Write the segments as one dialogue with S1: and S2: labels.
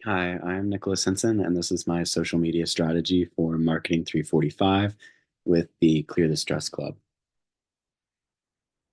S1: Hi, I'm Nicholas Henson, and this is my social media strategy for Marketing 345 with the Clear the Stress Club.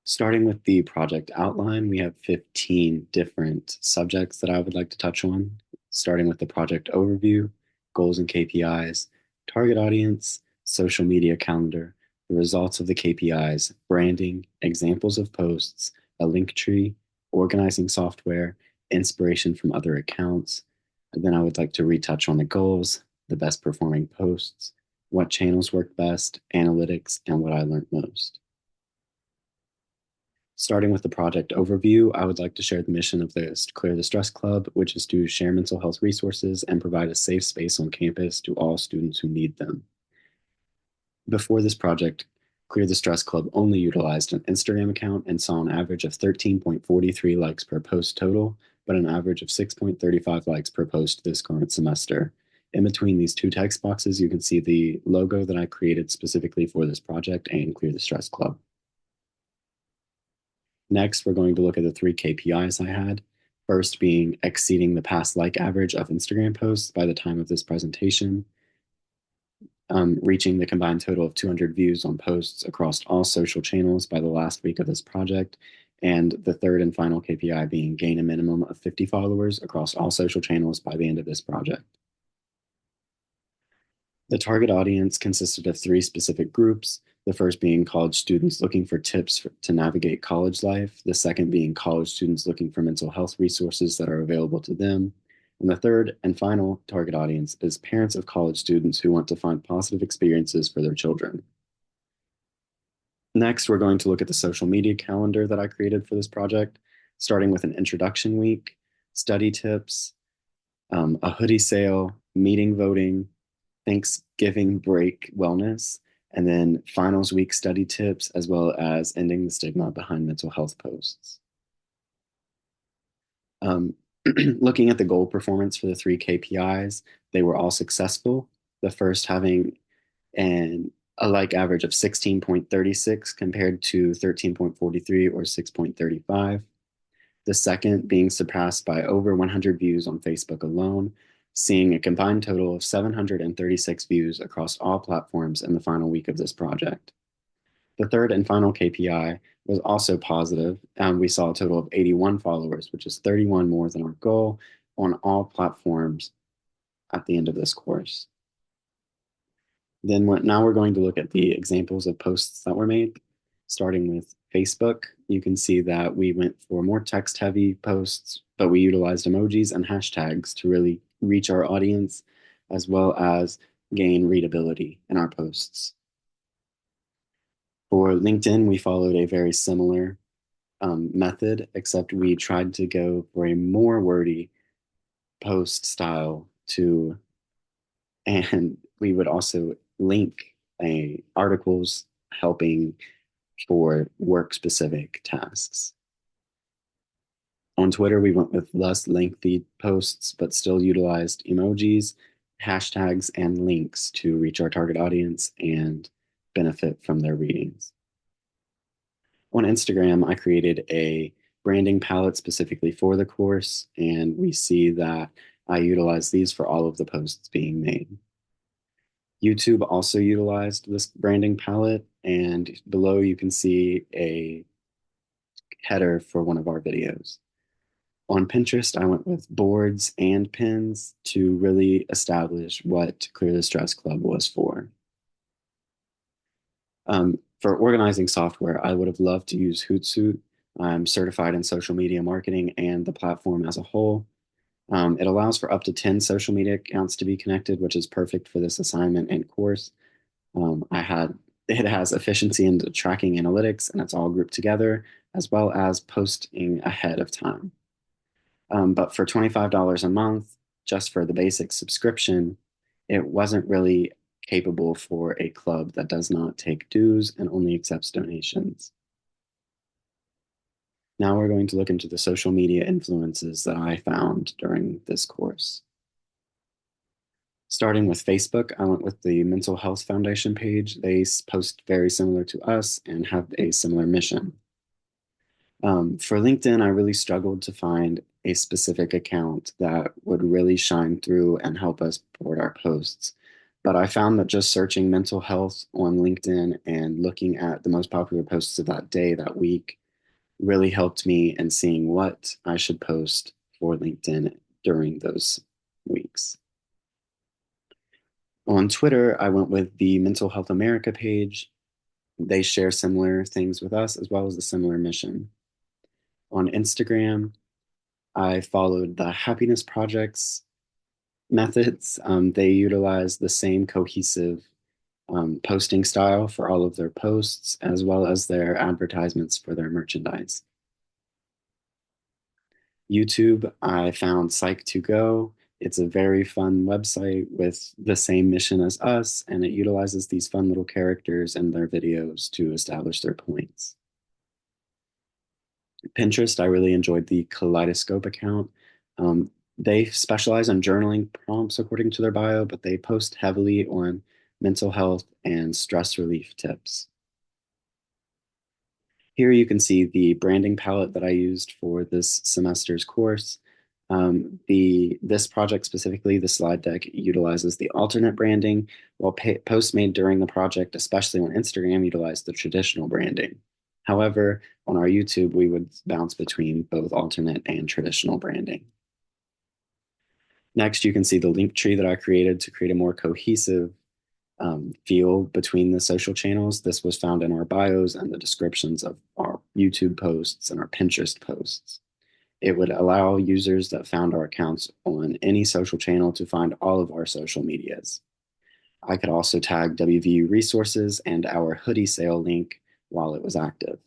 S1: Starting with the project outline, we have 15 different subjects that I would like to touch on, starting with the project overview, goals and KPIs, target audience, social media calendar, the results of the KPIs, branding, examples of posts, a link tree, organizing software, inspiration from other accounts. And then I would like to retouch on the goals, the best performing posts, what channels work best, analytics, and what I learned most. Starting with the project overview, I would like to share the mission of the Clear the Stress Club, which is to share mental health resources and provide a safe space on campus to all students who need them. Before this project, Clear the Stress Club only utilized an Instagram account and saw an average of 13.43 likes per post total, but an average of 6.35 likes per post this current semester. In between these two text boxes, you can see the logo that I created specifically for this project and Clear the Stress Club. Next, we're going to look at the 3 KPIs I had. First being exceeding the past like average of Instagram posts by the time of this presentation, reaching the combined total of 200 views on posts across all social channels by the last week of this project, and the third and final KPI being gain a minimum of 50 followers across all social channels by the end of this project. The target audience consisted of 3 specific groups, the first being college students looking for tips to navigate college life, the second being college students looking for mental health resources that are available to them, and the third and final target audience is parents of college students who want to find positive experiences for their children. Next, we're going to look at the social media calendar that I created for this project, starting with an introduction week, study tips, a hoodie sale, meeting voting, Thanksgiving break wellness, and then finals week study tips, as well as ending the stigma behind mental health posts. Looking at the goal performance for the 3 KPIs, they were all successful. The first having a like average of 16.36 compared to 13.43 or 6.35. The second being surpassed by over 100 views on Facebook alone, seeing a combined total of 736 views across all platforms in the final week of this project. The third and final KPI was also positive. We saw a total of 81 followers, which is 31 more than our goal on all platforms at the end of this course. Now we're going to look at the examples of posts that were made. Starting with Facebook, you can see that we went for more text-heavy posts, but we utilized emojis and hashtags to really reach our audience, as well as gain readability in our posts. For LinkedIn, we followed a very similar method, except we tried to go for a more wordy post style and we would also link articles helping for work-specific tasks. On Twitter, we went with less lengthy posts, but still utilized emojis, hashtags, and links to reach our target audience and benefit from their readings. On Instagram, I created a branding palette specifically for the course, and we see that I utilize these for all of the posts being made. YouTube also utilized this branding palette, and below you can see a header for one of our videos. On Pinterest, I went with boards and pins to really establish what Clear the Stress Club was for. For organizing software, I would have loved to use Hootsuite. I'm certified in social media marketing and the platform as a whole. It allows for up to 10 social media accounts to be connected, which is perfect for this assignment and course. It has efficiency in the tracking analytics, and it's all grouped together, as well as posting ahead of time. But for $25 a month, just for the basic subscription, it wasn't really capable for a club that does not take dues and only accepts donations. Now we're going to look into the social media influences that I found during this course. Starting with Facebook, I went with the Mental Health Foundation page. They post very similar to us and have a similar mission. For LinkedIn, I really struggled to find a specific account that would really shine through and help us board our posts. But I found that just searching mental health on LinkedIn and looking at the most popular posts of that day, that week, really helped me in seeing what I should post for LinkedIn during those weeks. On Twitter, I went with the Mental Health America page. They share similar things with us as well as a similar mission. On Instagram, I followed the Happiness Project's methods. They utilize the same cohesive posting style for all of their posts, as well as their advertisements for their merchandise. YouTube, I found Psych2Go. It's a very fun website with the same mission as us, and it utilizes these fun little characters in their videos to establish their points. Pinterest, I really enjoyed the Kaleidoscope account. They specialize in journaling prompts according to their bio, but they post heavily on mental health and stress relief tips. Here you can see the branding palette that I used for this semester's course. This project specifically, the slide deck, utilizes the alternate branding, while posts made during the project, especially on Instagram, utilize the traditional branding. However, on our YouTube, we would bounce between both alternate and traditional branding. Next, you can see the link tree that I created to create a more cohesive feel between the social channels. This was found in our bios and the descriptions of our YouTube posts and our Pinterest posts. It would allow users that found our accounts on any social channel to find all of our social medias. I could also tag WVU resources and our hoodie sale link while it was active.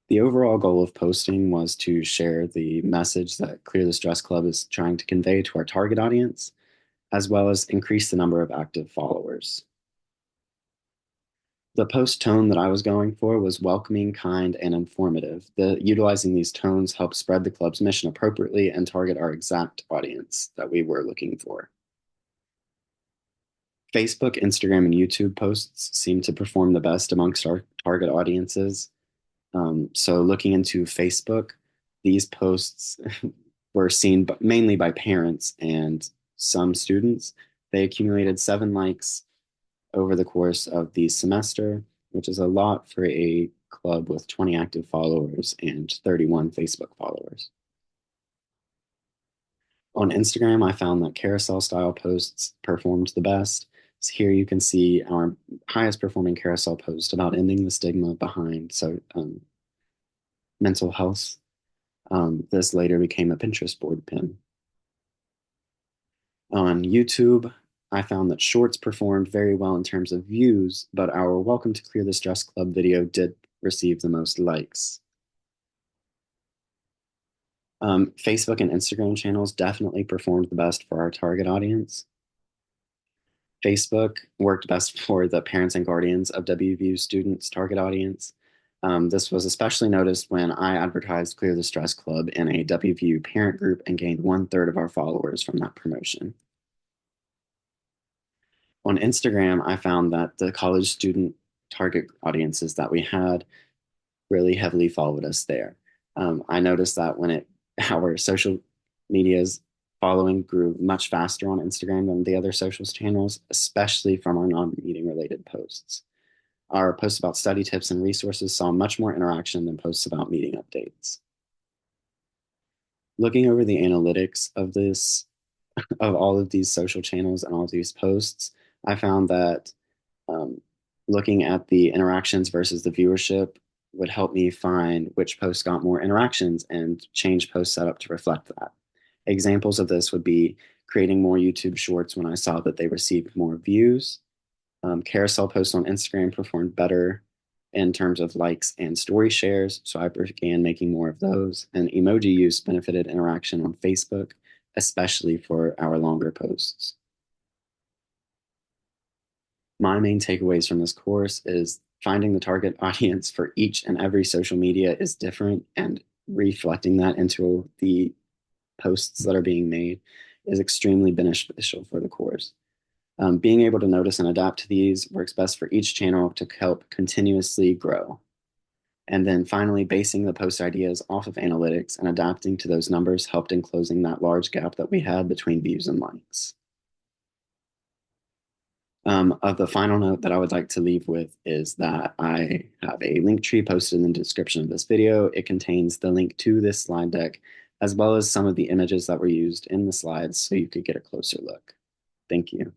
S1: The overall goal of posting was to share the message that Clear the Stress Club is trying to convey to our target audience, as well as increase the number of active followers. The post tone that I was going for was welcoming, kind, and informative. Utilizing these tones helped spread the club's mission appropriately and target our exact audience that we were looking for. Facebook, Instagram, and YouTube posts seem to perform the best amongst our target audiences. So looking into Facebook, these posts were seen mainly by parents and some students. They accumulated 7 likes over the course of the semester, which is a lot for a club with 20 active followers and 31 Facebook followers. On Instagram, I found that carousel style posts performed the best. So here you can see our highest performing carousel post about ending the stigma behind mental health. This later became a Pinterest board pin. On YouTube, I found that shorts performed very well in terms of views, but our Welcome to Clear the Stress Club video did receive the most likes. Facebook and Instagram channels definitely performed the best for our target audience. Facebook worked best for the parents and guardians of WVU students' target audience. This was especially noticed when I advertised Clear the Stress Club in a WVU parent group and gained 1/3 of our followers from that promotion. On Instagram, I found that the college student target audiences that we had really heavily followed us there. I noticed that when our social media's following grew much faster on Instagram than the other socials channels, especially from our non-meeting related posts. Our posts about study tips and resources saw much more interaction than posts about meeting updates. Looking over the analytics of all of these social channels and all of these posts, I found that looking at the interactions versus the viewership would help me find which posts got more interactions and change post setup to reflect that. Examples of this would be creating more YouTube shorts when I saw that they received more views. Carousel posts on Instagram performed better in terms of likes and story shares, so I began making more of those. And emoji use benefited interaction on Facebook, especially for our longer posts. My main takeaways from this course is finding the target audience for each and every social media is different, and reflecting that into the posts that are being made is extremely beneficial for the course. Being able to notice and adapt to these works best for each channel to help continuously grow. And then finally, basing the post ideas off of analytics and adapting to those numbers helped in closing that large gap that we had between views and likes. Of the final note that I would like to leave with is that I have a link tree posted in the description of this video. It contains the link to this slide deck, as well as some of the images that were used in the slides so you could get a closer look. Thank you.